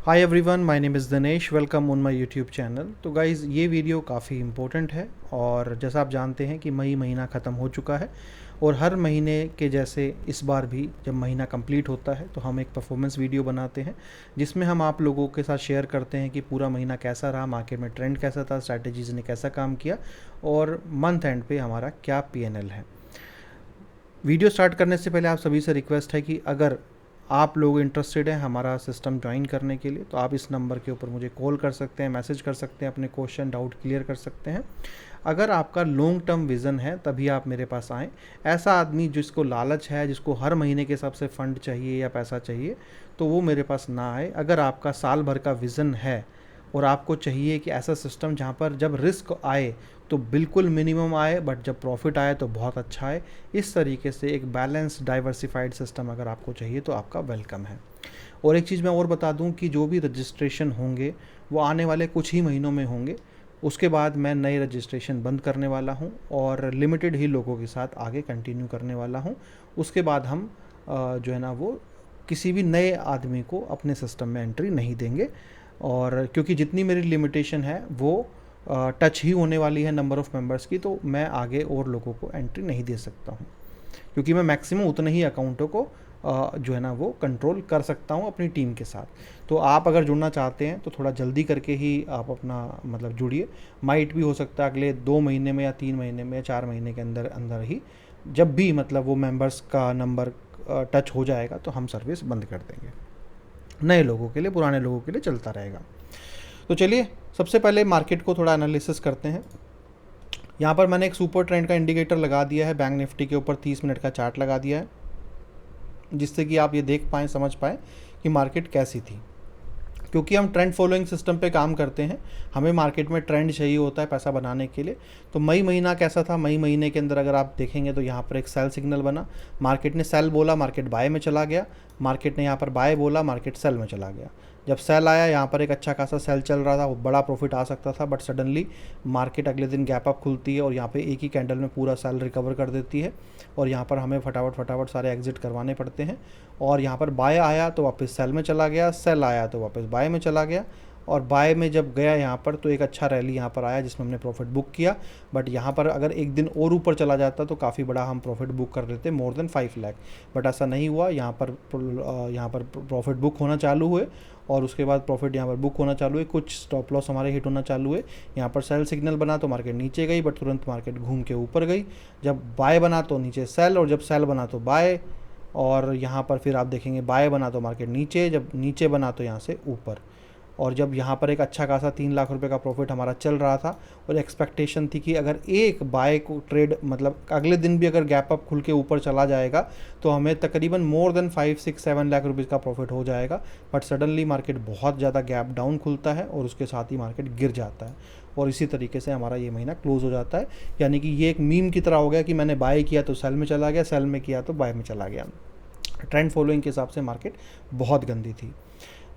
Hi everyone, my name is Dinesh. Welcome on my YouTube channel. तो guys, ये video काफ़ी important है और जैसा आप जानते हैं कि मई महीना ख़त्म हो चुका है और हर महीने के जैसे इस बार भी जब महीना कंप्लीट होता है तो हम एक परफॉर्मेंस वीडियो बनाते हैं जिसमें हम आप लोगों के साथ शेयर करते हैं कि पूरा महीना कैसा रहा, मार्केट में ट्रेंड कैसा था, स्ट्रैटेजीज़ ने कैसा काम किया और मंथ एंड पे हमारा क्या पीएनएल है। वीडियो स्टार्ट करने से पहले आप सभी से रिक्वेस्ट है कि अगर आप लोग इंटरेस्टेड हैं हमारा सिस्टम ज्वाइन करने के लिए तो आप इस नंबर के ऊपर मुझे कॉल कर सकते हैं, मैसेज कर सकते हैं, अपने क्वेश्चन डाउट क्लियर कर सकते हैं। अगर आपका लॉन्ग टर्म विज़न है तभी आप मेरे पास आएँ। ऐसा आदमी जिसको लालच है, जिसको हर महीने के हिसाब से फ़ंड चाहिए या पैसा चाहिए, तो वो मेरे पास ना आए। अगर आपका साल भर का विज़न है और आपको चाहिए कि ऐसा सिस्टम जहाँ पर जब रिस्क आए तो बिल्कुल मिनिमम आए बट जब प्रॉफिट आए तो बहुत अच्छा आए, इस तरीके से एक बैलेंस डाइवर्सिफाइड सिस्टम अगर आपको चाहिए तो आपका वेलकम है। और एक चीज़ मैं और बता दूं कि जो भी रजिस्ट्रेशन होंगे वो आने वाले कुछ ही महीनों में होंगे। उसके बाद मैं नए रजिस्ट्रेशन बंद करने वाला हूं और लिमिटेड ही लोगों के साथ आगे कंटिन्यू करने वाला हूं। उसके बाद हम जो है ना वो किसी भी नए आदमी को अपने सिस्टम में एंट्री नहीं देंगे। और क्योंकि जितनी मेरी लिमिटेशन है वो टच ही होने वाली है नंबर ऑफ़ मेंबर्स की, तो मैं आगे और लोगों को एंट्री नहीं दे सकता हूँ क्योंकि मैं मैक्सिमम उतने ही अकाउंटों को जो है ना वो कंट्रोल कर सकता हूँ अपनी टीम के साथ। तो आप अगर जुड़ना चाहते हैं तो थोड़ा जल्दी करके ही आप अपना मतलब जुड़िए। माइट भी हो सकता है अगले 2 महीने में या 3 महीने में या 4 महीने के अंदर अंदर ही, जब भी मतलब वो मेंबर्स का नंबर टच हो जाएगा तो हम सर्विस बंद कर देंगे। नए लोगों के लिए, पुराने लोगों के लिए चलता रहेगा। तो चलिए सबसे पहले मार्केट को थोड़ा एनालिसिस करते हैं। यहाँ पर मैंने एक सुपर ट्रेंड का इंडिकेटर लगा दिया है, बैंक निफ्टी के ऊपर 30 मिनट का चार्ट लगा दिया है जिससे कि आप ये देख पाएँ, समझ पाएँ कि मार्केट कैसी थी। क्योंकि हम ट्रेंड फॉलोइंग सिस्टम पे काम करते हैं, हमें मार्केट में ट्रेंड चाहिए होता है पैसा बनाने के लिए। तो मई महीना कैसा था, मई महीने के अंदर अगर आप देखेंगे तो यहाँ पर एक सेल सिग्नल बना, मार्केट ने सेल बोला, मार्केट बाय में चला गया, मार्केट ने यहाँ पर बाय बोला, मार्केट सेल में चला गया। जब सेल आया, यहाँ पर एक अच्छा खासा सेल चल रहा था, बड़ा प्रॉफिट आ सकता था, बट सडनली मार्केट अगले दिन गैप अप खुलती है और यहाँ पे एक ही कैंडल में पूरा सेल रिकवर कर देती है और यहाँ पर हमें फटाफट फटाफट सारे एग्जिट करवाने पड़ते हैं। और यहाँ पर बाय आया तो वापस सेल में चला गया, सेल आया तो वापस बाय में चला गया और बाय में जब गया यहाँ पर तो एक अच्छा रैली यहाँ पर आया जिसमें हमने प्रॉफिट बुक किया। बट यहाँ पर अगर एक दिन और ऊपर चला जाता तो काफ़ी बड़ा हम प्रॉफिट बुक कर देते, मोर देन 5 लाख। बट ऐसा नहीं हुआ। यहाँ पर प्रॉफिट बुक होना चालू हुए और उसके बाद प्रॉफिट यहाँ पर बुक होना चालू है, कुछ स्टॉप लॉस हमारे हिट होना चालू है। यहाँ पर सेल सिग्नल बना तो मार्केट नीचे गई बट तुरंत मार्केट घूम के ऊपर गई। जब बाय बना तो नीचे सेल और जब सेल बना तो बाय। और यहाँ पर फिर आप देखेंगे बाय बना तो मार्केट नीचे, जब नीचे बना तो यहाँ से ऊपर। और जब यहाँ पर एक अच्छा खासा 3 लाख रुपए का प्रॉफिट हमारा चल रहा था और एक्सपेक्टेशन थी कि अगर एक बाय को ट्रेड मतलब अगले दिन भी अगर गैप अप खुल के ऊपर चला जाएगा तो हमें तकरीबन मोर देन 5-6-7 लाख रुपीज़ का प्रॉफिट हो जाएगा। बट सडनली मार्केट बहुत ज़्यादा गैप डाउन खुलता है और उसके साथ ही मार्केट गिर जाता है और इसी तरीके से हमारा ये महीना क्लोज हो जाता है। यानी कि ये एक मीम की तरह हो गया कि मैंने बाय किया तो सेल में चला गया, सेल में किया तो बाय में चला गया। ट्रेंड फॉलोइंग के हिसाब से मार्केट बहुत गंदी थी।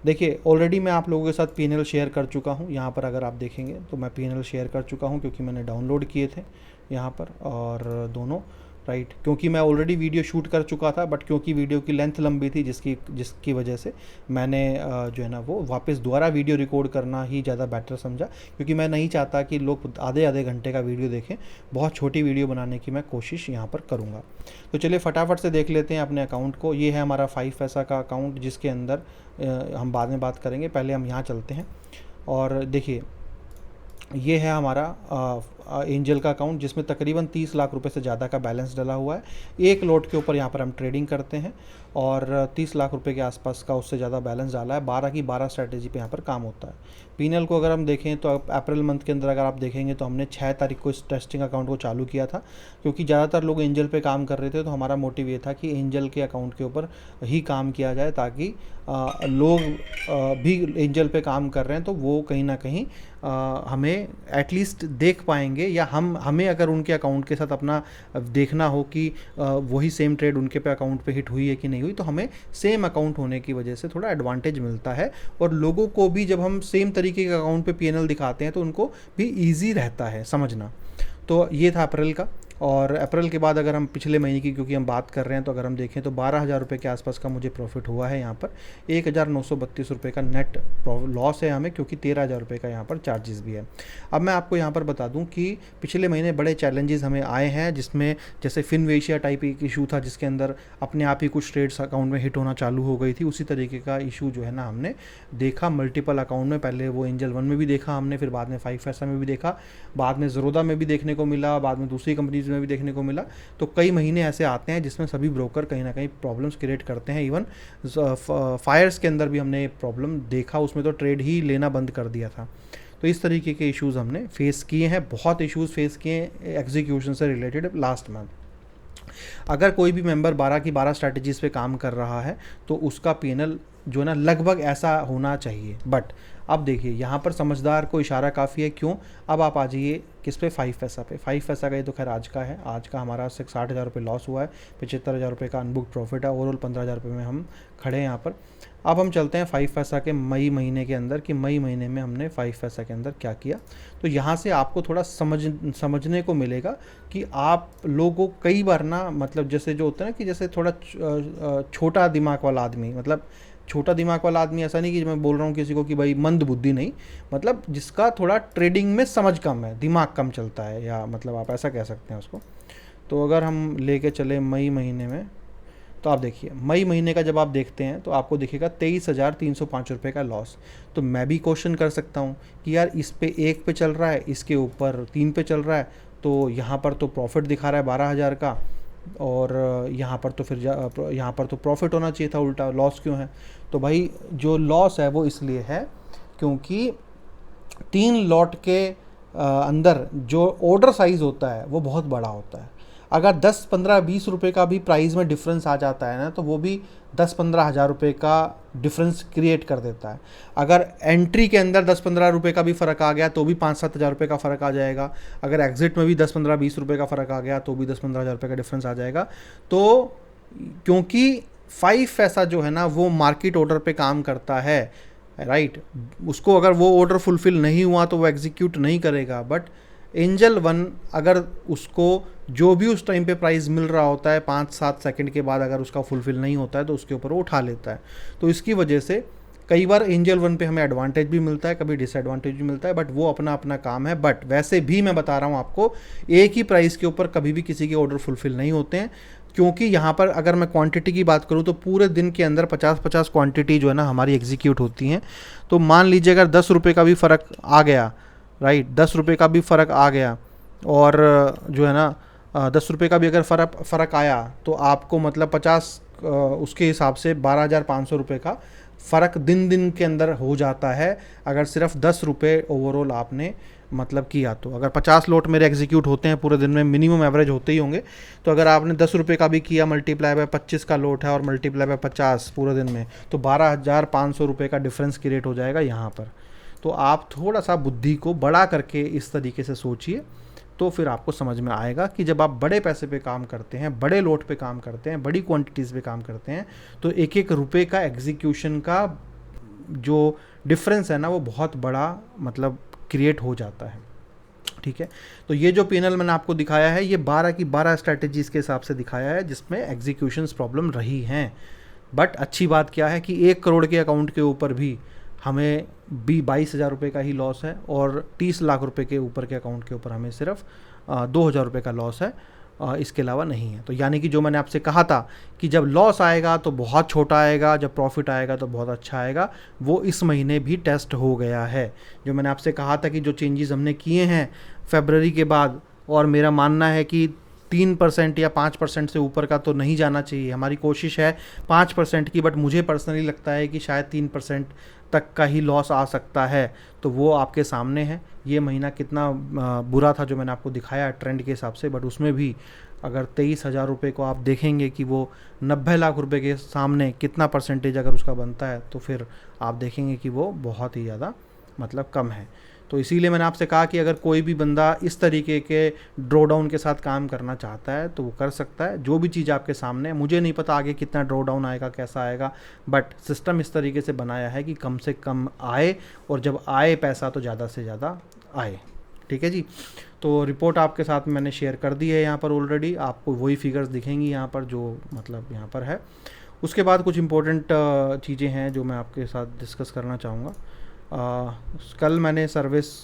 देखिए ऑलरेडी मैं आप लोगों के साथ पीएनएल शेयर कर चुका हूँ। यहाँ पर अगर आप देखेंगे तो मैं पीएनएल शेयर कर चुका हूँ क्योंकि मैंने डाउनलोड किए थे यहाँ पर और दोनों राइट, क्योंकि मैं ऑलरेडी वीडियो शूट कर चुका था बट क्योंकि वीडियो की लेंथ लंबी थी जिसकी वजह से मैंने जो है ना वो वापस दोबारा वीडियो रिकॉर्ड करना ही ज़्यादा बेटर समझा, क्योंकि मैं नहीं चाहता कि लोग आधे आधे घंटे का वीडियो देखें। बहुत छोटी वीडियो बनाने की मैं कोशिश यहाँ पर करूँगा। तो चलिए फटाफट से देख लेते हैं अपने अकाउंट को। ये है हमारा 5 पैसा का अकाउंट जिसके अंदर हम बाद में बात करेंगे, पहले हम यहाँ चलते हैं। और देखिए ये है हमारा एंजल का अकाउंट जिसमें तकरीबन 30 लाख रुपए से ज़्यादा का बैलेंस डला हुआ है। एक लॉट के ऊपर यहाँ पर हम ट्रेडिंग करते हैं और 30 लाख रुपए के आसपास का उससे ज़्यादा बैलेंस डाला है। 12 की 12 स्ट्रैटेजी पे यहाँ पर काम होता है। पीएनएल को अगर हम देखें तो अप्रैल मंथ के अंदर अगर आप देखेंगे तो हमने 6 तारीख को इस टेस्टिंग अकाउंट को चालू किया था क्योंकि ज़्यादातर लोग एंजल पे काम कर रहे थे। तो हमारा मोटिव ये था कि एंजल के अकाउंट के ऊपर ही काम किया जाए ताकि लोग भी एंजल पे काम कर रहे हैं तो वो कहीं ना कहीं हमें एटलीस्ट देख पाएंगे या हमें अगर उनके अकाउंट के साथ अपना देखना हो कि वही सेम ट्रेड उनके पे अकाउंट पे हिट हुई है कि नहीं हुई, तो हमें सेम अकाउंट होने की वजह से थोड़ा एडवांटेज मिलता है। और लोगों को भी जब हम सेम तरीके के अकाउंट पे पीएनएल दिखाते हैं तो उनको भी ईजी रहता है समझना। तो ये था अप्रैल का। और अप्रैल के बाद अगर हम पिछले महीने की क्योंकि हम बात कर रहे हैं, तो अगर हम देखें तो 12,000 रुपये के आसपास का मुझे प्रॉफिट हुआ है यहाँ पर। 1,932 रुपये का नेट लॉस है हमें, क्योंकि 13,000 रुपये का यहाँ पर चार्जेस भी है। अब मैं आपको यहाँ पर बता दूँ कि पिछले महीने बड़े चैलेंजेस हमें आए हैं, जिसमें जैसे फिनवेशिया टाइप एक इशू था जिसके अंदर अपने आप ही कुछ ट्रेड्स अकाउंट में हिट होना चालू हो गई थी। उसी तरीके का इशू जो है ना हमने देखा मल्टीपल अकाउंट में। पहले वो एंजल वन में भी देखा हमने, फिर बाद में 5 पैसा में भी देखा, बाद में ज़रोदा में भी देखने को मिला, बाद में दूसरी कंपनीज में भी देखने को मिला। तो कई महीने ऐसे आते हैं जिसमें सभी ब्रोकर कहीं ना कहीं प्रॉब्लम्स क्रिएट करते हैं। इवन फायर्स के अंदर भी हमने प्रॉब्लम देखा, उसमें तो ट्रेड ही लेना बंद कर दिया था। तो इस तरीके के इश्यूज़ हमने फेस किए हैं, बहुत इश्यूज़ फेस किए हैं एग्जीक्यूशन से रिलेटेड लास्ट मंथ। अगर कोई भी मेंबर 12 की 12 स्ट्रैटेजीज़ पे काम कर रहा है तो उसका पीएनएल जो है ना लगभग ऐसा होना चाहिए। बट अब देखिए यहाँ पर समझदार को इशारा काफ़ी है। क्यों? अब आप आ जाइए किस पे, 5 पैसा पे। 5 पैसा का ये तो खैर आज का है, आज का हमारा 60,000 रुपये लॉस हुआ है, 75,000 रुपये का अनबुक प्रॉफिट है, ओवरऑल 15,000 रुपये में हम खड़े हैं यहाँ पर। अब हम चलते हैं 5 पैसा के मई महीने के अंदर कि मई महीने में हमने 5 पैसा के अंदर क्या किया। तो यहाँ से आपको थोड़ा समझने को मिलेगा कि आप लोगों को कई बार ना मतलब जैसे जो होता है ना कि जैसे थोड़ा छोटा दिमाग वाला आदमी, मतलब छोटा दिमाग वाला आदमी ऐसा नहीं कि मैं बोल रहा हूँ किसी को कि भाई मंद बुद्धि नहीं, मतलब जिसका थोड़ा ट्रेडिंग में समझ कम है, दिमाग कम चलता है, या मतलब आप ऐसा कह सकते हैं उसको। तो अगर हम लेके चले मई महीने में, तो आप देखिए मई महीने का जब आप देखते हैं तो आपको दिखेगा 23,305 रुपये का लॉस। तो मैं भी क्वेश्चन कर सकता हूँ कि यार इस पे 1 पे चल रहा है, इसके ऊपर 3 पे चल रहा है, तो यहाँ पर तो प्रॉफिट दिखा रहा है 12,000 का, और यहाँ पर तो फिर यहाँ पर तो प्रॉफिट होना चाहिए था, उल्टा लॉस क्यों है? तो भाई जो लॉस है वो इसलिए है क्योंकि 3 लॉट के अंदर जो ऑर्डर साइज़ होता है वो बहुत बड़ा होता है। अगर 10, 15, 20 रुपये का भी प्राइस में डिफरेंस आ जाता है ना, तो वो भी 10-15 हज़ार रुपये का डिफरेंस क्रिएट कर देता है। अगर एंट्री के अंदर 10-15 रुपये का भी फ़र्क आ गया तो भी 5-7 हज़ार रुपये का फ़र्क आ जाएगा। अगर एग्जिट में भी 10-15-20 रुपये का फ़र्क आ गया तो भी 10-15 हज़ार रुपये का डिफरेंस आ जाएगा। तो क्योंकि 5 पैसा जो है ना वो मार्केट ऑर्डर पे काम करता है, राइट, उसको अगर वो ऑर्डर फुलफ़िल नहीं हुआ तो वो एग्जीक्यूट नहीं करेगा। बट एंजल वन अगर उसको जो भी उस टाइम पे प्राइस मिल रहा होता है 5-7 सेकंड के बाद अगर उसका फुलफ़िल नहीं होता है तो उसके ऊपर वो उठा लेता है। तो इसकी वजह से कई बार एंजल वन पे हमें एडवांटेज भी मिलता है, कभी डिसएडवांटेज भी मिलता है, बट वो अपना अपना काम है। बट वैसे भी मैं बता रहा हूँ आपको, एक ही प्राइस के ऊपर कभी भी किसी के ऑर्डर फुलफ़िल नहीं होते हैं। क्योंकि यहाँ पर अगर मैं क्वांटिटी की बात करूँ तो पूरे दिन के अंदर 50-50 क्वांटिटी जो है ना हमारी एग्जीक्यूट होती हैं। तो मान लीजिए अगर 10 रुपये का भी फ़र्क आ गया, राइट, 10 रुपये का भी फ़र्क आ गया, और जो है ना 10 रुपये का भी अगर फ़र्क आया तो आपको मतलब 50 उसके हिसाब से 12,500 रुपये का फ़र्क दिन दिन के अंदर हो जाता है। अगर सिर्फ 10 रुपये ओवरऑल आपने मतलब किया तो अगर 50 लॉट मेरे एग्जीक्यूट होते हैं पूरे दिन में, मिनिमम एवरेज होते ही होंगे, तो अगर आपने 10 रुपये का भी किया मल्टीप्लाई बाय 25 का लॉट है और मल्टीप्लाई बाय 50 पूरे दिन में, तो 12,500 रुपये का डिफरेंस क्रिएट हो जाएगा यहाँ पर। तो आप थोड़ा सा बुद्धि को बड़ा करके इस तरीके से सोचिए, तो फिर आपको समझ में आएगा कि जब आप बड़े पैसे पे काम करते हैं, बड़े लोट पे काम करते हैं, बड़ी क्वांटिटीज़ पे काम करते हैं, तो एक एक रुपये का एग्जीक्यूशन का जो डिफरेंस है ना वो बहुत बड़ा मतलब क्रिएट हो जाता है। ठीक है, तो ये जो पैनल मैंने आपको दिखाया है ये 12 की 12 स्ट्रैटेजीज़ के हिसाब से दिखाया है जिसमें एग्जीक्यूशंस प्रॉब्लम रही हैं। बट अच्छी बात क्या है कि 1 करोड़ के अकाउंट के ऊपर भी हमें भी 22,000 रुपये का ही लॉस है, और 30 लाख रुपए के ऊपर के अकाउंट के ऊपर हमें सिर्फ 2,000 रुपये का लॉस है, इसके अलावा नहीं है। तो यानी कि जो मैंने आपसे कहा था कि जब लॉस आएगा तो बहुत छोटा आएगा, जब प्रॉफिट आएगा तो बहुत अच्छा आएगा, वो इस महीने भी टेस्ट हो गया है। जो मैंने आपसे कहा था कि जो चेंजेस हमने किए हैं फरवरी के बाद, और मेरा मानना है कि 3% या 5% से ऊपर का तो नहीं जाना चाहिए। हमारी कोशिश है 5% की, बट मुझे पर्सनली लगता है कि शायद 3% तक का ही लॉस आ सकता है। तो वो आपके सामने है। ये महीना कितना बुरा था जो मैंने आपको दिखाया ट्रेंड के हिसाब से, बट उसमें भी अगर 23,000 रुपये को आप देखेंगे कि वो 90 लाख रुपए के सामने कितना परसेंटेज अगर उसका बनता है, तो फिर आप देखेंगे कि वो बहुत ही ज़्यादा मतलब कम है। तो इसीलिए मैंने आपसे कहा कि अगर कोई भी बंदा इस तरीके के ड्रॉ डाउन के साथ काम करना चाहता है तो वो कर सकता है। जो भी चीज़ आपके सामने है, मुझे नहीं पता आगे कितना ड्रॉ डाउन आएगा, कैसा आएगा, बट सिस्टम इस तरीके से बनाया है कि कम से कम आए, और जब आए पैसा तो ज़्यादा से ज़्यादा आए। ठीक है जी। तो रिपोर्ट आपके साथ मैंने शेयर कर दी है यहाँ पर ऑलरेडी, आपको वही फिगर्स दिखेंगी यहाँ पर जो मतलब यहाँ पर है। उसके बाद कुछ इम्पोर्टेंट चीज़ें हैं जो मैं आपके साथ डिस्कस करना चाहूँगा। कल मैंने सर्विस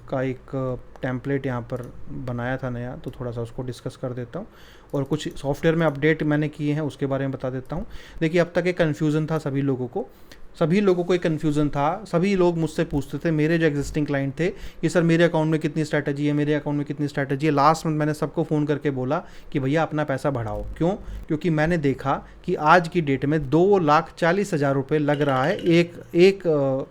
का एक टेम्पलेट यहाँ पर बनाया था नया, तो थोड़ा सा उसको डिस्कस कर देता हूँ, और कुछ सॉफ्टवेयर में अपडेट मैंने किए हैं उसके बारे में बता देता हूँ। देखिए, अब तक एक कन्फ्यूज़न था सभी लोगों को एक कन्फ्यूज़न था। सभी लोग मुझसे पूछते थे, मेरे जो एग्जिस्टिंग क्लाइंट थे, कि सर मेरे अकाउंट में कितनी स्ट्रैटेजी है, मेरे अकाउंट में कितनी स्ट्रैटेजी है। लास्ट में मैंने सबको फ़ोन करके बोला कि भैया अपना पैसा बढ़ाओ। क्यों? क्योंकि मैंने देखा कि आज की डेट में 2,40,000 रुपये लग रहा है एक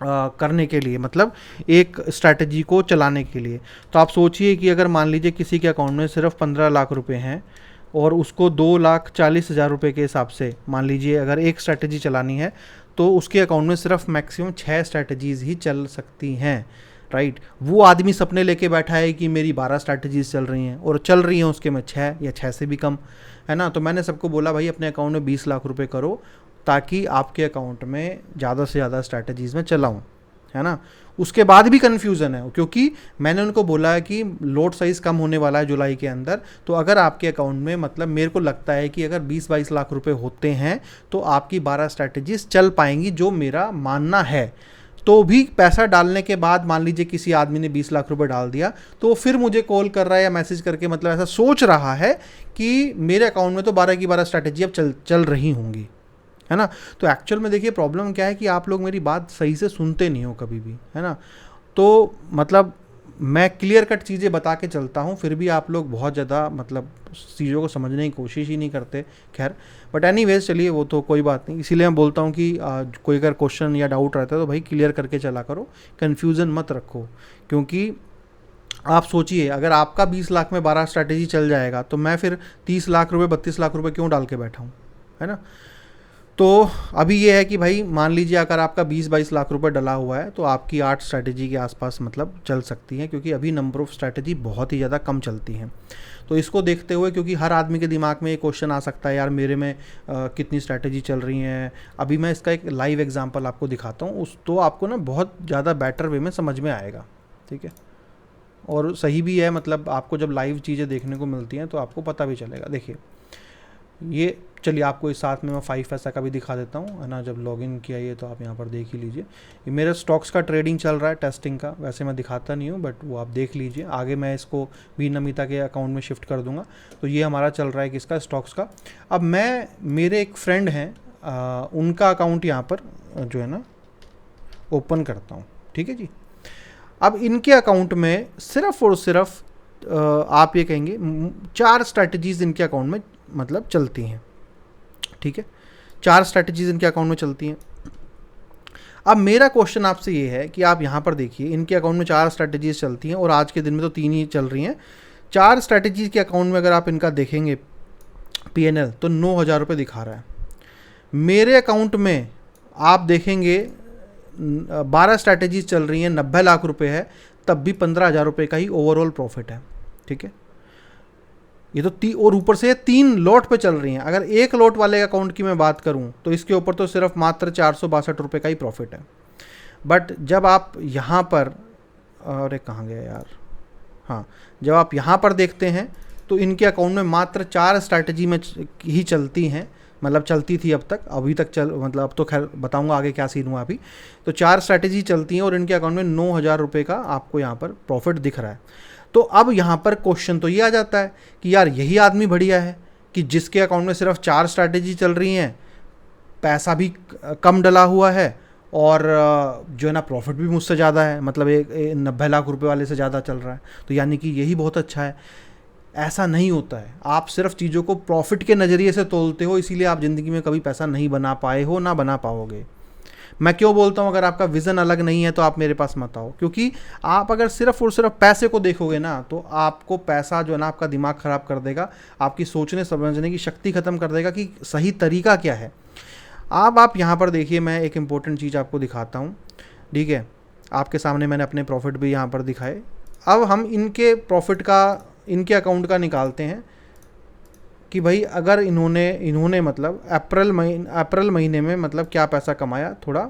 करने के लिए, मतलब एक स्ट्रैटेजी को चलाने के लिए। तो आप सोचिए कि अगर मान लीजिए किसी के अकाउंट में सिर्फ 15 लाख रुपए हैं और उसको 2,40,000 रुपये के हिसाब से मान लीजिए अगर एक स्ट्रैटेजी चलानी है, तो उसके अकाउंट में सिर्फ मैक्सिमम 6 स्ट्रैटेजीज़ ही चल सकती हैं, राइट। वो आदमी सपने लेके बैठा है कि मेरी 12 स्ट्रैटेजीज़ चल रही हैं, और चल रही हैं उसके में 6 या 6 से भी कम, है ना। तो मैंने सबको बोला भाई अपने अकाउंट में 20 लाख रुपए करो, ताकि आपके अकाउंट में ज़्यादा से ज़्यादा स्ट्रैटेजीज़ में चलाऊँ, है ना। उसके बाद भी कन्फ्यूज़न है, क्योंकि मैंने उनको बोला है कि लोड साइज़ कम होने वाला है जुलाई के अंदर। तो अगर आपके अकाउंट में, मतलब मेरे को लगता है कि अगर 20-22 लाख रुपए होते हैं तो आपकी 12 स्ट्रैटेजीज चल पाएंगी, जो मेरा मानना है। तो भी पैसा डालने के बाद मान लीजिए किसी आदमी ने 20 लाख रुपए डाल दिया, तो फिर मुझे कॉल कर रहा है या मैसेज करके, मतलब ऐसा सोच रहा है कि मेरे अकाउंट में तो 12 की 12 स्ट्रैटेजी अब चल रही होंगी, है ना। तो एक्चुअल में देखिए प्रॉब्लम क्या है कि आप लोग मेरी बात सही से सुनते नहीं हो कभी भी, है ना। तो मतलब मैं क्लियर कट चीज़ें बता के चलता हूँ, फिर भी आप लोग बहुत ज़्यादा मतलब चीज़ों को समझने की कोशिश ही नहीं करते। खैर, बट एनीवेज चलिए, वो तो कोई बात नहीं। इसीलिए मैं बोलता हूँ कि कोई अगर क्वेश्चन या डाउट रहता है तो भाई क्लियर करके चला करो, कन्फ्यूज़न मत रखो। क्योंकि आप सोचिए, अगर आपका 20 लाख में 12 स्ट्रैटेजी चल जाएगा, तो मैं फिर 30 लाख रुपये 32 लाख रुपये क्यों डाल के बैठा हूँ, है ना। तो अभी ये है कि भाई मान लीजिए अगर आपका 20-22 लाख रुपए डला हुआ है, तो आपकी 8 स्ट्रैटेजी के आसपास मतलब चल सकती हैं, क्योंकि अभी नंबर ऑफ़ स्ट्रैटेजी बहुत ही ज़्यादा कम चलती हैं। तो इसको देखते हुए, क्योंकि हर आदमी के दिमाग में ये क्वेश्चन आ सकता है, यार मेरे में कितनी स्ट्रैटेजी चल रही हैं। अभी मैं इसका एक लाइव एग्जांपल आपको दिखाता हूँ, उस तो आपको ना बहुत ज़्यादा बेटर वे में समझ में आएगा, ठीक है। और सही भी है, मतलब आपको जब लाइव चीज़ें देखने को मिलती हैं तो आपको पता भी चलेगा। देखिए, ये चलिए आपको इस साथ में मैं 5 पैसा का भी दिखा देता हूँ, है ना। जब लॉगिन किया ये तो आप यहाँ पर देख ही लीजिए, ये मेरे स्टॉक्स का ट्रेडिंग चल रहा है, टेस्टिंग का। वैसे मैं दिखाता नहीं हूँ, बट वो आप देख लीजिए। आगे मैं इसको भी नमिता के अकाउंट में शिफ्ट कर दूँगा। तो ये हमारा चल रहा है किसका, स्टॉक्स का। अब मैं, मेरे एक फ्रेंड हैं, उनका अकाउंट यहाँ पर जो है ना ओपन करता हूँ, ठीक है जी। अब इनके अकाउंट में सिर्फ और सिर्फ आप ये कहेंगे 4 स्ट्रैटेजीज़ इनके अकाउंट में मतलब चलती हैं, ठीक है। 4 स्ट्रैटेजीज इनके अकाउंट में चलती हैं। अब मेरा क्वेश्चन आपसे ये है कि आप यहाँ पर देखिए, इनके अकाउंट में 4 स्ट्रैटेजीज चलती हैं, और आज के दिन में तो 3 ही चल रही हैं। 4 स्ट्रैटेजीज के अकाउंट में अगर आप इनका देखेंगे PNL, तो 9,000 रुपये दिखा रहा है। मेरे अकाउंट में आप देखेंगे 12 स्ट्रैटेजीज चल रही हैं, 90 लाख रुपये है, तब भी 15,000 रुपये का ही ओवरऑल प्रॉफिट है, ठीक है। ये तो और ऊपर से 3 लॉट पे चल रही हैं। अगर एक लॉट वाले अकाउंट की मैं बात करूं, तो इसके ऊपर तो सिर्फ मात्र 462 रुपये का ही प्रॉफिट है। बट जब आप यहाँ पर, अरे कहाँ गया यार, हाँ, जब आप यहाँ पर देखते हैं तो इनके अकाउंट में मात्र 4 स्ट्रैटेजी में ही चलती हैं, मतलब चलती थी अब तक, अभी तक मतलब अब तो खैर बताऊंगा आगे क्या सीन हुआ अभी। तो 4 स्ट्रैटेजी चलती हैं और इनके अकाउंट में 9,000 रुपये का आपको यहाँ पर प्रॉफिट दिख रहा है। तो अब यहाँ पर क्वेश्चन तो ये आ जाता है कि यार यही आदमी बढ़िया है कि जिसके अकाउंट में सिर्फ 4 स्ट्रैटेजी चल रही हैं, पैसा भी कम डला हुआ है, और जो है ना प्रॉफिट भी मुझसे ज़्यादा है, मतलब 90 लाख रुपए वाले से ज़्यादा चल रहा है। तो यानी कि यही बहुत अच्छा है। ऐसा नहीं होता है। आप सिर्फ चीज़ों को प्रॉफिट के नज़रिए से तोलते हो, इसीलिए आप ज़िंदगी में कभी पैसा नहीं बना पाए हो, ना बना पाओगे। मैं क्यों बोलता हूँ, अगर आपका विज़न अलग नहीं है तो आप मेरे पास मत आओ, क्योंकि आप अगर सिर्फ और सिर्फ पैसे को देखोगे ना, तो आपको पैसा जो है ना आपका दिमाग ख़राब कर देगा, आपकी सोचने समझने की शक्ति ख़त्म कर देगा कि सही तरीका क्या है। अब आप यहाँ पर देखिए, मैं एक इम्पोर्टेंट चीज़ आपको दिखाता हूँ, ठीक है। आपके सामने मैंने अपने प्रॉफिट भी यहाँ पर दिखाए। अब हम इनके प्रॉफिट का, इनके अकाउंट का निकालते हैं कि भाई अगर इन्होंने मतलब अप्रैल महीने में मतलब क्या पैसा कमाया, थोड़ा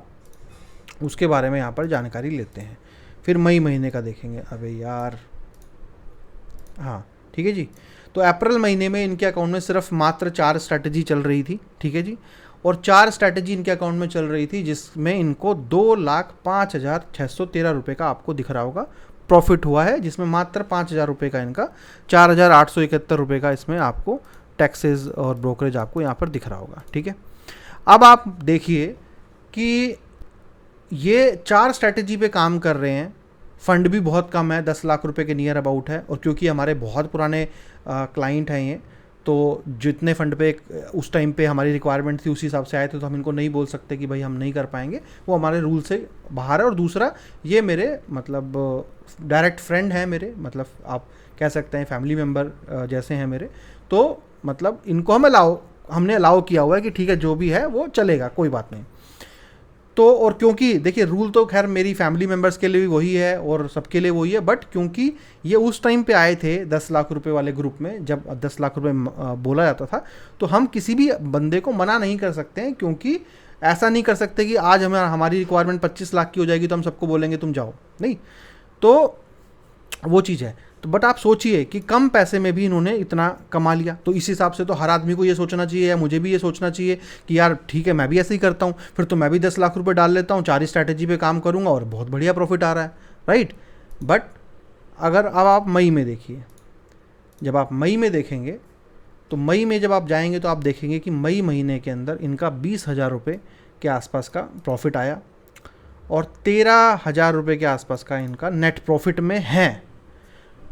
उसके बारे में यहाँ पर जानकारी लेते हैं। फिर मई महीने का देखेंगे। अबे यार, हाँ ठीक है जी। तो अप्रैल महीने में इनके अकाउंट में सिर्फ मात्र 4 स्ट्रैटेजी चल रही थी, ठीक है जी। और 4 स्ट्रैटेजी इनके अकाउंट में चल रही थी जिसमें इनको 2,05,613 का आपको दिख रहा होगा प्रॉफिट हुआ है, जिसमें मात्र 5,000 रुपये का इनका 4,871 रुपये का इसमें आपको टैक्सेस और ब्रोकरेज आपको यहाँ पर दिख रहा होगा, ठीक है। अब आप देखिए कि ये 4 स्ट्रैटेजी पे काम कर रहे हैं, फंड भी बहुत कम है, 10 लाख रुपए के नियर अबाउट है। और क्योंकि हमारे बहुत पुराने क्लाइंट हैं ये, तो जितने फंड पे उस टाइम पे हमारी रिक्वायरमेंट थी उसी हिसाब से आए थे, तो हम इनको नहीं बोल सकते कि भाई हम नहीं कर पाएंगे, वो हमारे रूल से बाहर है। और दूसरा, ये मेरे मतलब डायरेक्ट फ्रेंड हैं मेरे, मतलब आप कह सकते हैं फैमिली मेम्बर जैसे हैं मेरे। तो मतलब इनको हमने अलाउ किया हुआ है कि ठीक है जो भी है वो चलेगा, कोई बात नहीं। तो और क्योंकि देखिए रूल तो खैर मेरी फैमिली मेम्बर्स के लिए भी वही है और सबके लिए वही है, बट क्योंकि ये उस टाइम पे आए थे 10 लाख रुपए वाले ग्रुप में, जब 10 लाख रुपए बोला जाता था, तो हम किसी भी बंदे को मना नहीं कर सकते हैं। क्योंकि ऐसा नहीं कर सकते कि आज हमारी रिक्वायरमेंट 25 लाख की हो जाएगी तो हम सबको बोलेंगे तुम जाओ, नहीं। तो वो चीज़ है। तो बट आप सोचिए कि कम पैसे में भी इन्होंने इतना कमा लिया, तो इस हिसाब से तो हर आदमी को ये सोचना चाहिए, या मुझे भी ये सोचना चाहिए कि यार ठीक है मैं भी ऐसे ही करता हूँ, फिर तो मैं भी 10 लाख रुपए डाल लेता हूँ, 4 स्ट्रैटेजी पे काम करूँगा और बहुत बढ़िया प्रॉफिट आ रहा है, राइट। बट अगर अब आप मई में देखिए, जब आप मई में देखेंगे तो मई में जब आप जाएंगे तो आप देखेंगे कि मई महीने के अंदर इनका 20,000 रुपये के आसपास का प्रॉफिट आया और 13,000 रुपये के आसपास का इनका नेट प्रॉफिट में है।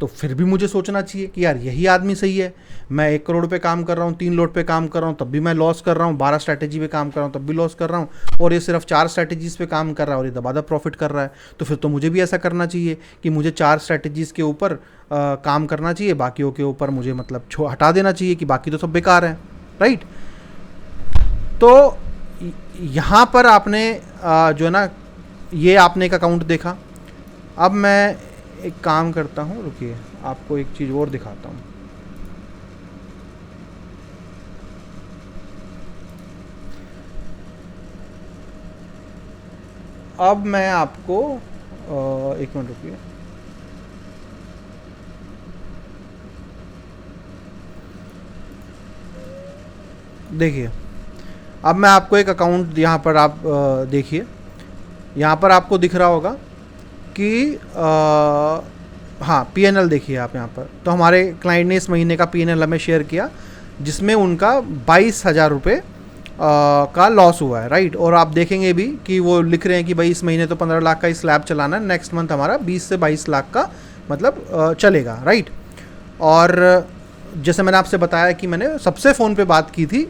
तो फिर भी मुझे सोचना चाहिए कि यार यही आदमी सही है। मैं 1 करोड़ पे काम कर रहा हूँ, 3 लोट पे काम कर रहा हूँ, तब भी मैं लॉस कर रहा हूँ, 12 स्ट्रैटेजी पे काम कर रहा हूँ तब भी लॉस कर रहा हूँ, और ये सिर्फ 4 स्ट्रैटेजीज़ पे काम कर रहा है और ये दबादब प्रॉफिट कर रहा है। तो फिर तो मुझे भी ऐसा करना चाहिए कि मुझे 4 स्ट्रैटेजीज़ के ऊपर काम करना चाहिए, बाकियों के ऊपर मुझे मतलब हटा देना चाहिए कि बाकी तो सब बेकार हैं, राइट। तो यहाँ पर आपने जो है ना, ये आपने एक अकाउंट देखा। अब मैं एक काम करता हूँ, रुकिए आपको एक चीज़ और दिखाता हूँ। अब मैं आपको एक मिनट रुकिए। देखिए अब मैं आपको एक अकाउंट यहाँ पर आप देखिए, यहाँ पर आपको दिख रहा होगा कि हाँ पीएनएल देखिए आप यहाँ पर। तो हमारे क्लाइंट ने इस महीने का पीएनएल हमें शेयर किया जिसमें उनका 22,000 रुपये का लॉस हुआ है, राइट। और आप देखेंगे भी कि वो लिख रहे हैं कि भाई इस महीने तो 15 लाख का ही स्लैब चलाना है, नेक्स्ट मंथ हमारा 20 से 22 लाख का मतलब चलेगा, राइट। और जैसे मैंने आपसे बताया कि मैंने सबसे फ़ोन पे बात की थी,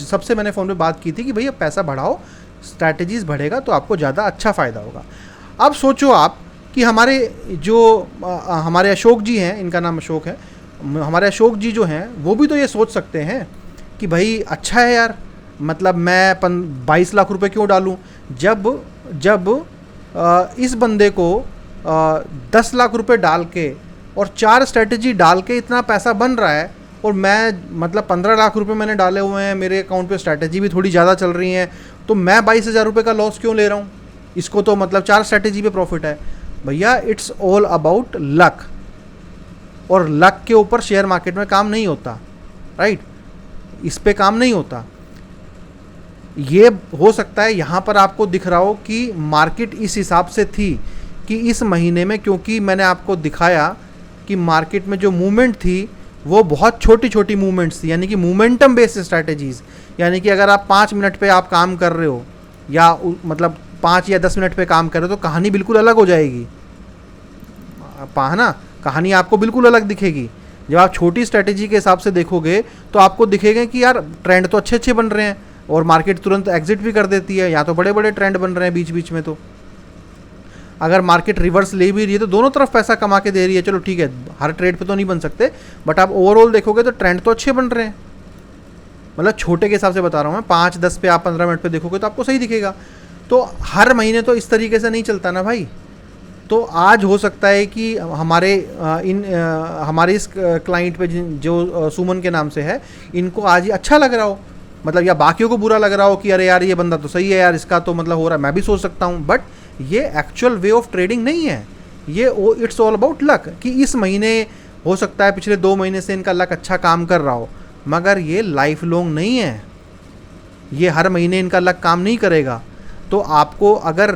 सबसे मैंने फ़ोन पे बात की थी कि भैया पैसा बढ़ाओ, स्ट्रैटेजीज़ बढ़ेगा तो आपको ज़्यादा अच्छा फ़ायदा होगा। अब सोचो आप कि हमारे जो हमारे अशोक जी हैं, इनका नाम अशोक है, हमारे अशोक जी जो हैं वो भी तो ये सोच सकते हैं कि भाई अच्छा है यार, मतलब मैं 22 लाख रुपए क्यों डालूं, जब इस बंदे को 10 लाख रुपए डाल के और 4 स्ट्रैटेजी डाल के इतना पैसा बन रहा है, और मैं मतलब 15 लाख रुपए मैंने डाले हुए हैं, मेरे अकाउंट पे स्ट्रैटेजी भी थोड़ी ज़्यादा चल रही हैं, तो मैं 22,000 रुपये का लॉस क्यों ले रहा हूँ। इसको तो मतलब 4 स्ट्रैटेजी पे प्रॉफिट है। भैया इट्स ऑल अबाउट लक, और लक के ऊपर शेयर मार्केट में काम नहीं होता, राइट। इस पे काम नहीं होता। ये हो सकता है यहाँ पर आपको दिख रहा हो कि मार्केट इस हिसाब से थी कि इस महीने में, क्योंकि मैंने आपको दिखाया कि मार्केट में जो मूवमेंट थी वो बहुत छोटी छोटी मूवमेंट्स थी, यानी कि मोमेंटम बेस्ड स्ट्रैटेजीज़। यानी कि अगर आप 5 मिनट पे आप काम कर रहे हो, या मतलब 5 या 10 मिनट पे काम कर रहे हो, तो कहानी बिल्कुल अलग हो जाएगी, ना कहानी आपको बिल्कुल अलग दिखेगी। जब आप छोटी स्ट्रैटेजी के हिसाब से देखोगे तो आपको दिखेगा कि यार ट्रेंड तो अच्छे अच्छे बन रहे हैं और मार्केट तुरंत एग्जिट भी कर देती है, या तो बड़े बड़े ट्रेंड बन रहे हैं बीच बीच में। तो अगर मार्केट रिवर्स ले भी रही है तो दोनों तरफ पैसा कमा के दे रही है, चलो ठीक है हर ट्रेड पे तो नहीं बन सकते, बट आप ओवरऑल देखोगे तो ट्रेंड तो अच्छे बन रहे हैं। मतलब छोटे के हिसाब से बता रहा हूँ मैं, 5-10 पे आप 15 मिनट पे देखोगे तो आपको सही दिखेगा। तो हर महीने तो इस तरीके से नहीं चलता ना भाई। तो आज हो सकता है कि हमारे हमारे इस क्लाइंट पे जो सुमन के नाम से है, इनको आज ही अच्छा लग रहा हो, मतलब या बाकियों को बुरा लग रहा हो कि अरे यार ये बंदा तो सही है यार, इसका तो मतलब हो रहा है, मैं भी सोच सकता हूँ। बट ये एक्चुअल वे ऑफ ट्रेडिंग नहीं है। ये इट्स ऑल अबाउट लक कि इस महीने हो सकता है पिछले 2 महीने से इनका लक अच्छा काम कर रहा हो, मगर ये लाइफ लॉन्ग नहीं है, ये हर महीने इनका लक काम नहीं करेगा। तो आपको अगर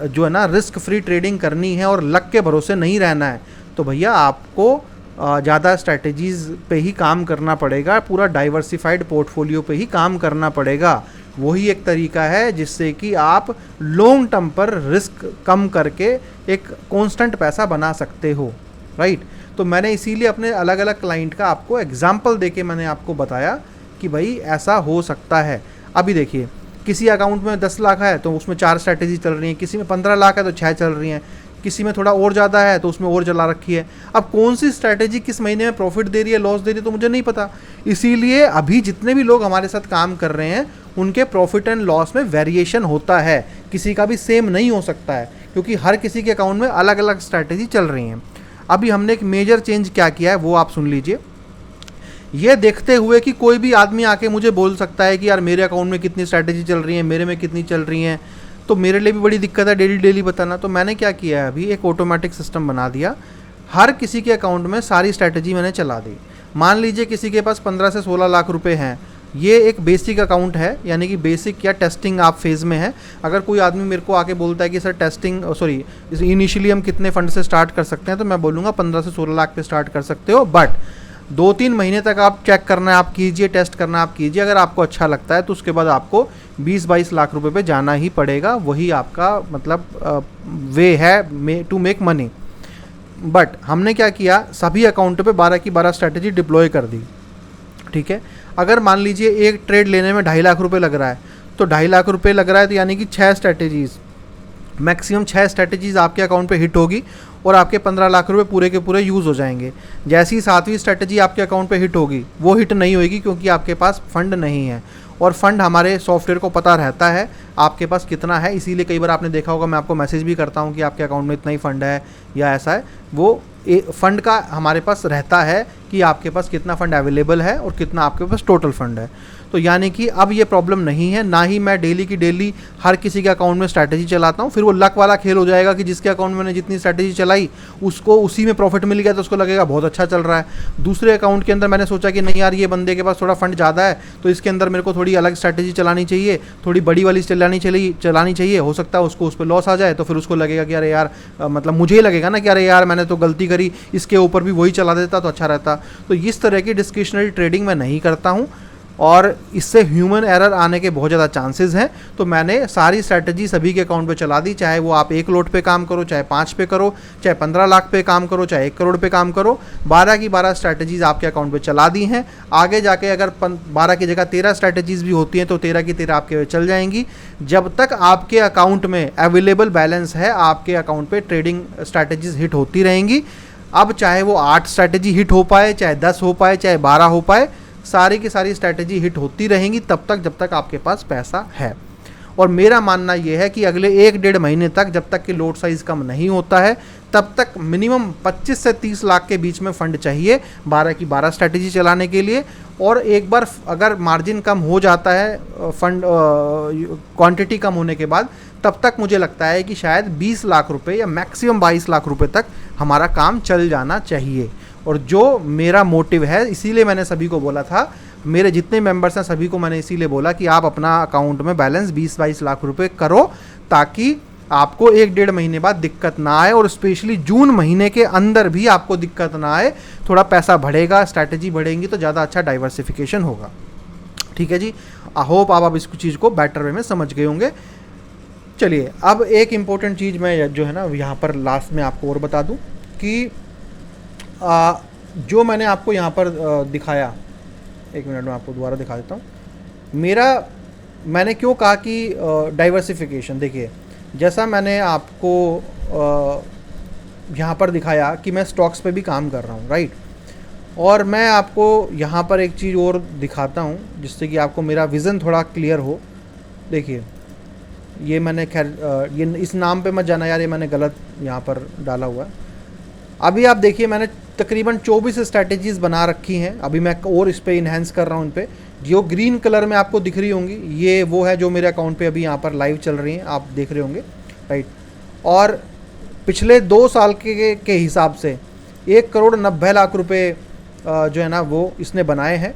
जो है ना रिस्क फ्री ट्रेडिंग करनी है और लक के भरोसे नहीं रहना है, तो भैया आपको ज़्यादा स्ट्रैटेजीज़ पे ही काम करना पड़ेगा, पूरा डाइवर्सिफाइड पोर्टफोलियो पे ही काम करना पड़ेगा। वही एक तरीका है जिससे कि आप लॉन्ग टर्म पर रिस्क कम करके एक कांस्टेंट पैसा बना सकते हो, राइट। तो मैंने इसीलिए अपने अलग अलग क्लाइंट का आपको एग्जांपल देके मैंने आपको बताया कि भाई ऐसा हो सकता है। अभी देखिए, किसी अकाउंट में 10 लाख है तो उसमें 4 स्ट्रैटेजी चल रही हैं, किसी में 15 लाख है तो 6 चल रही हैं, किसी में थोड़ा और ज़्यादा है तो उसमें और चला रखी है। अब कौन सी स्ट्रैटेजी किस महीने में प्रॉफिट दे रही है, लॉस दे रही है, तो मुझे नहीं पता। इसीलिए अभी जितने भी लोग हमारे साथ काम कर रहे हैं उनके प्रॉफिट एंड लॉस में वेरिएशन होता है, किसी का भी सेम नहीं हो सकता है, क्योंकि हर किसी के अकाउंट में अलग अलग स्ट्रैटेजी चल रही हैं। अभी हमने एक मेजर चेंज क्या किया है वो आप सुन लीजिए। ये देखते हुए कि कोई भी आदमी आके मुझे बोल सकता है कि यार मेरे अकाउंट में कितनी स्ट्रैटेजी चल रही है, मेरे में कितनी चल रही हैं, तो मेरे लिए भी बड़ी दिक्कत है डेली बताना। तो मैंने क्या किया है, अभी एक ऑटोमेटिक सिस्टम बना दिया, हर किसी के अकाउंट में सारी स्ट्रैटेजी मैंने चला दी। मान लीजिए किसी के पास 15 से 16 लाख रुपए हैं, ये एक बेसिक अकाउंट है, यानी कि बेसिक या टेस्टिंग आप फेज़ में है। अगर कोई आदमी मेरे को आके बोलता है कि सर टेस्टिंग इनिशियली हम कितने फंड से स्टार्ट कर सकते हैं, तो मैं बोलूँगा 15 से 16 लाख पे स्टार्ट कर सकते हो, बट 2-3 महीने तक आप चेक करना है, आप कीजिए, टेस्ट करना आप कीजिए। अगर आपको अच्छा लगता है तो उसके बाद आपको 20-22 लाख रुपए पे जाना ही पड़ेगा, वही आपका मतलब वे है टू मेक मनी। बट हमने क्या किया, सभी अकाउंट पे 12 की 12 स्ट्रैटेजी डिप्लॉय कर दी, ठीक है। अगर मान लीजिए एक ट्रेड लेने में 2.5 लाख रुपए लग रहा है, तो 2.5 लाख रुपए लग रहा है, तो यानी कि 6 स्ट्रैटेजीज़, मैक्सिमम 6 स्ट्रैटेजीज़ आपके अकाउंट पे हिट होगी और आपके 15 लाख रुपए पूरे के पूरे यूज़ हो जाएंगे। जैसी 7वीं स्ट्रैटेजी आपके अकाउंट पे हिट होगी, वो हिट नहीं होगी क्योंकि आपके पास फंड नहीं है, और फंड हमारे सॉफ्टवेयर को पता रहता है आपके पास कितना है। इसीलिए कई बार आपने देखा होगा मैं आपको मैसेज भी करता हूँ कि आपके अकाउंट में इतना ही फंड है या ऐसा है, वो फंड का हमारे पास रहता है कि आपके पास कितना फंड अवेलेबल है और कितना आपके पास टोटल फंड है। तो यानी कि अब ये प्रॉब्लम नहीं है, ना ही मैं डेली की डेली हर किसी के अकाउंट में स्ट्रैटेजी चलाता हूँ। फिर वो लक वाला खेल हो जाएगा कि जिसके अकाउंट में मैंने जितनी स्ट्रैटेजी चलाई उसको उसी में प्रॉफिट मिल गया तो उसको लगेगा बहुत अच्छा चल रहा है। दूसरे अकाउंट के अंदर मैंने सोचा कि नहीं यार, ये बंदे के पास थोड़ा फंड ज़्यादा है तो इसके अंदर मेरे को थोड़ी अलग स्ट्रैटेजी चलानी चाहिए, थोड़ी बड़ी वाली चलानी चाहिए। हो सकता है उसको उस पर लॉस आ जाए, तो फिर उसको लगेगा कि अरे यार, मतलब मुझे ही लगेगा ना कि अरे यार मैंने तो गलती करी, इसके ऊपर भी वही चला देता तो अच्छा रहता। तो इस तरह की डिस्क्रिशनरी ट्रेडिंग मैं नहीं करता हूँ और इससे ह्यूमन एरर आने के बहुत ज़्यादा चांसेस हैं। तो मैंने सारी स्ट्रैटेजी सभी के अकाउंट पे चला दी, चाहे वो आप 1 लोट पे काम करो, चाहे 5 पे करो, चाहे 15 लाख पे काम करो, चाहे 1 करोड़ पे काम करो, 12 की 12 स्ट्रैटेजीज़ आपके अकाउंट पे चला दी हैं। आगे जाके अगर 12 की जगह 13 स्ट्रैटेजीज़ भी होती हैं तो 13 की 13 आपके चल जाएंगी। जब तक आपके अकाउंट में अवेलेबल बैलेंस है, आपके अकाउंट पर ट्रेडिंग स्ट्रैटेजीज़ हिट होती रहेंगी। अब चाहे वो 8 स्ट्रैटेजी हिट हो पाए, चाहे 10 हो पाए, चाहे 12 हो पाए, सारी की सारी स्ट्रैटेजी हिट होती रहेंगी तब तक जब तक आपके पास पैसा है। और मेरा मानना यह है कि अगले 1-1.5 महीने तक, जब तक कि लोड साइज़ कम नहीं होता है, तब तक मिनिमम 25 से 30 लाख के बीच में फ़ंड चाहिए 12 की 12 स्ट्रैटेजी चलाने के लिए। और एक बार अगर मार्जिन कम हो जाता है, फंड क्वांटिटी कम होने के बाद, तब तक मुझे लगता है कि शायद 20 लाख रुपए या मैक्सिमम 22 लाख रुपए तक हमारा काम चल जाना चाहिए। और जो मेरा मोटिव है, इसीलिए मैंने सभी को बोला था, मेरे जितने मेंबर्स हैं सभी को मैंने इसीलिए बोला कि आप अपना अकाउंट में बैलेंस 20-22 लाख रुपए करो, ताकि आपको 1-1.5 महीने बाद दिक्कत ना आए, और स्पेशली जून महीने के अंदर भी आपको दिक्कत ना आए। थोड़ा पैसा बढ़ेगा, स्ट्रैटेजी बढ़ेंगी तो ज़्यादा अच्छा डाइवर्सिफिकेशन होगा। ठीक है जी, आई होप आप इस चीज़ को बेटर वे में समझ गए होंगे। चलिए, अब एक इम्पोर्टेंट चीज़ मैं जो है ना यहाँ पर लास्ट में आपको और बता दूँ कि जो मैंने आपको यहाँ पर दिखाया, 1 मिनट में आपको दोबारा दिखा देता हूँ। मैंने क्यों कहा कि डाइवर्सिफिकेशन, देखिए जैसा मैंने आपको यहाँ पर दिखाया कि मैं स्टॉक्स पे भी काम कर रहा हूँ, राइट। और मैं आपको यहाँ पर एक चीज़ और दिखाता हूँ जिससे कि आपको मेरा विज़न थोड़ा क्लियर हो। देखिए, ये मैंने खैर ये इस नाम पे मत जाना यार, ये मैंने गलत यहाँ पर डाला हुआ है। अभी आप देखिए, मैंने तकरीबन 24 स्ट्रैटेजीज़ बना रखी हैं। अभी मैं और इस पर इन्हेंस कर रहा हूँ। इन पर जो ग्रीन कलर में आपको दिख रही होंगी, ये वो है जो मेरे अकाउंट पे अभी यहाँ पर लाइव चल रही हैं, आप देख रहे होंगे। राइट। और पिछले 2 साल के हिसाब से 1,90,00,000 रुपये जो है ना वो इसने बनाए हैं,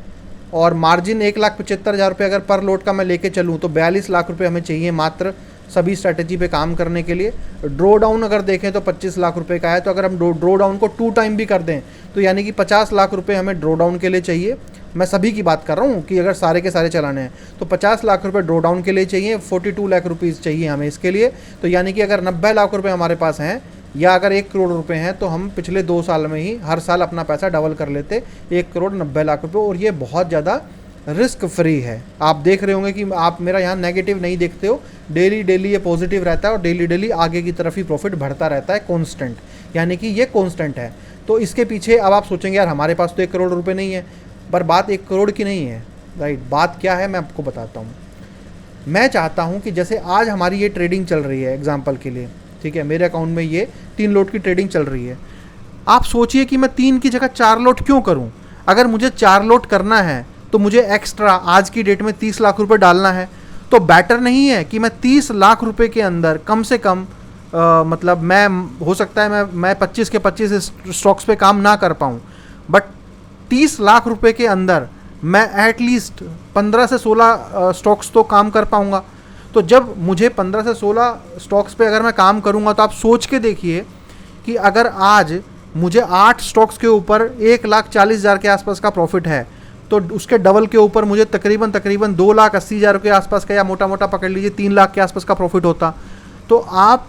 और मार्जिन 1,75,000 रुपये अगर पर लोड का मैं लेके चलूँ तो 42 लाख रुपये हमें चाहिए मात्र सभी स्ट्रैटेजी पे काम करने के लिए। ड्रॉ डाउन अगर देखें तो 25 लाख रुपए का है, तो अगर हम ड्रॉ डाउन को 2 टाइम भी कर दें तो यानी कि 50 लाख रुपए हमें ड्रॉ डाउन के लिए चाहिए। मैं सभी की बात कर रहा हूँ कि अगर सारे के सारे चलाने हैं तो 50 लाख रुपए ड्रॉ डाउन के लिए चाहिए, 42 लाख रुपीज़ चाहिए हमें इसके लिए। तो यानी कि अगर 90 लाख रुपए हमारे पास हैं या अगर 1 करोड़ रुपए हैं तो हम पिछले 2 साल में ही हर साल अपना पैसा डबल कर लेते, 1,90,00,000 रुपये। और ये बहुत ज़्यादा रिस्क फ्री है। आप देख रहे होंगे कि आप मेरा यहाँ नेगेटिव नहीं देखते हो, डेली डेली ये पॉजिटिव रहता है और डेली डेली आगे की तरफ ही प्रॉफिट बढ़ता रहता है कॉन्स्टेंट, यानी कि ये कॉन्स्टेंट है। तो इसके पीछे अब आप सोचेंगे यार हमारे पास तो 1 करोड़ रुपए नहीं है, पर बात 1 करोड़ की नहीं है, राइट। बात क्या है मैं आपको बताता हूँ। मैं चाहता हूँ कि जैसे आज हमारी ये ट्रेडिंग चल रही है एग्जाम्पल के लिए, ठीक है, मेरे अकाउंट में ये 3 लोट की ट्रेडिंग चल रही है। आप सोचिए कि मैं 3 की जगह 4 लोट क्यों करूँ। अगर मुझे 4 लोट करना है तो मुझे एक्स्ट्रा आज की डेट में 30 लाख रुपए डालना है, तो बेटर नहीं है कि मैं 30 लाख रुपए के अंदर कम से कम मतलब मैं हो सकता है मैं 25 के 25 स्टॉक्स पे काम ना कर पाऊँ, बट 30 लाख रुपए के अंदर मैं एटलीस्ट 15 से 16 स्टॉक्स तो काम कर पाऊँगा। तो जब मुझे 15 से 16 स्टॉक्स पे अगर मैं काम करूँगा तो आप सोच के देखिए कि अगर आज मुझे 8 स्टॉक्स के ऊपर 1,40,000 के आसपास का प्रॉफिट है, तो उसके डबल के ऊपर मुझे तकरीबन 2,80,000 के आसपास का, या मोटा मोटा पकड़ लीजिए 3 लाख के आसपास का प्रॉफिट होता। तो आप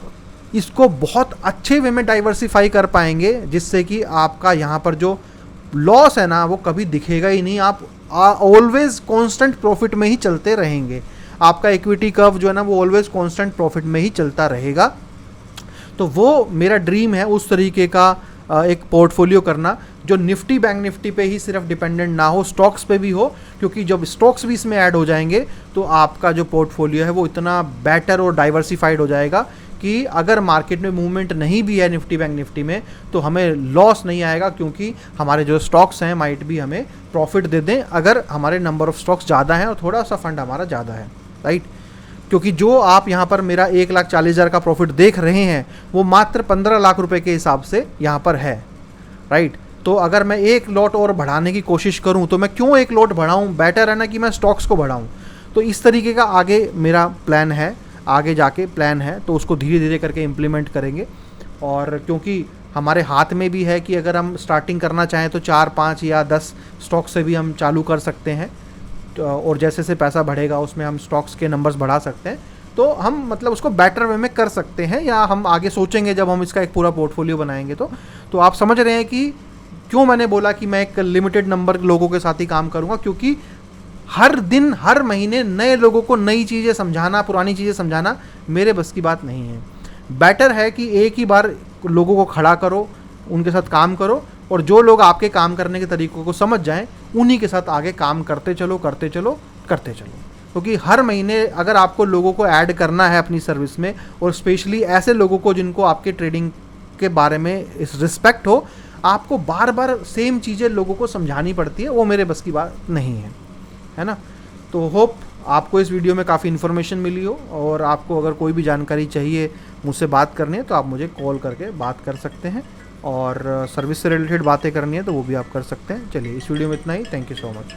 इसको बहुत अच्छे वे में डाइवर्सिफाई कर पाएंगे, जिससे कि आपका यहाँ पर जो लॉस है ना वो कभी दिखेगा ही नहीं। आप ऑलवेज कांस्टेंट प्रॉफिट में ही चलते रहेंगे। आपका इक्विटी कर्व जो है ना वो ऑलवेज कांस्टेंट प्रॉफिट में ही चलता रहेगा। तो वो मेरा ड्रीम है उस तरीके का एक पोर्टफोलियो करना जो निफ्टी बैंक निफ्टी पे ही सिर्फ डिपेंडेंट ना हो, स्टॉक्स पे भी हो, क्योंकि जब स्टॉक्स भी इसमें ऐड हो जाएंगे तो आपका जो पोर्टफोलियो है वो इतना बेटर और डाइवर्सिफाइड हो जाएगा कि अगर मार्केट में मूवमेंट नहीं भी है निफ्टी बैंक निफ्टी में तो हमें लॉस नहीं आएगा, क्योंकि हमारे जो स्टॉक्स हैं माइट भी हमें प्रॉफिट दे दें अगर हमारे नंबर ऑफ स्टॉक्स ज़्यादा हैं और थोड़ा सा फंड हमारा ज़्यादा है, राइट। क्योंकि जो आप यहाँ पर मेरा 1,40,000 का प्रॉफिट देख रहे हैं वो मात्र 15 लाख रुपए के हिसाब से यहाँ पर है, राइट। तो अगर मैं 1 लॉट और बढ़ाने की कोशिश करूँ तो मैं क्यों 1 लॉट बढ़ाऊँ, बेटर है ना कि मैं स्टॉक्स को बढ़ाऊँ। तो इस तरीके का आगे मेरा प्लान है, आगे जाके प्लान है, तो उसको धीरे धीरे करके इम्प्लीमेंट करेंगे। और क्योंकि हमारे हाथ में भी है कि अगर हम स्टार्टिंग करना चाहें तो 4, 5 या 10 स्टॉक से भी हम चालू कर सकते हैं, और जैसे जैसे पैसा बढ़ेगा उसमें हम स्टॉक्स के नंबर्स बढ़ा सकते हैं। तो हम मतलब उसको बेटर वे में कर सकते हैं, या हम आगे सोचेंगे जब हम इसका एक पूरा पोर्टफोलियो बनाएंगे। तो आप समझ रहे हैं कि क्यों मैंने बोला कि मैं एक लिमिटेड नंबर लोगों के साथ ही काम करूंगा, क्योंकि हर दिन हर महीने नए लोगों को नई चीज़ें समझाना, पुरानी चीज़ें समझाना मेरे बस की बात नहीं है। बेटर है कि एक ही बार लोगों को खड़ा करो, उनके साथ काम करो, और जो लोग आपके काम करने के तरीक़ों को समझ जाएं उन्हीं के साथ आगे काम करते चलो करते चलो करते चलो। क्योंकि हर महीने अगर आपको लोगों को ऐड करना है अपनी सर्विस में, और स्पेशली ऐसे लोगों को जिनको आपके ट्रेडिंग के बारे में रिस्पेक्ट हो, आपको बार बार सेम चीज़ें लोगों को समझानी पड़ती है, वो मेरे बस की बात नहीं है ना। तो होप आपको इस वीडियो में काफ़ी इन्फॉर्मेशन मिली हो, और आपको अगर कोई भी जानकारी चाहिए, मुझसे बात करनी है तो आप मुझे कॉल करके बात कर सकते हैं, और सर्विस से रिलेटेड बातें करनी है तो वो भी आप कर सकते हैं। चलिए इस वीडियो में इतना ही। Thank you so much.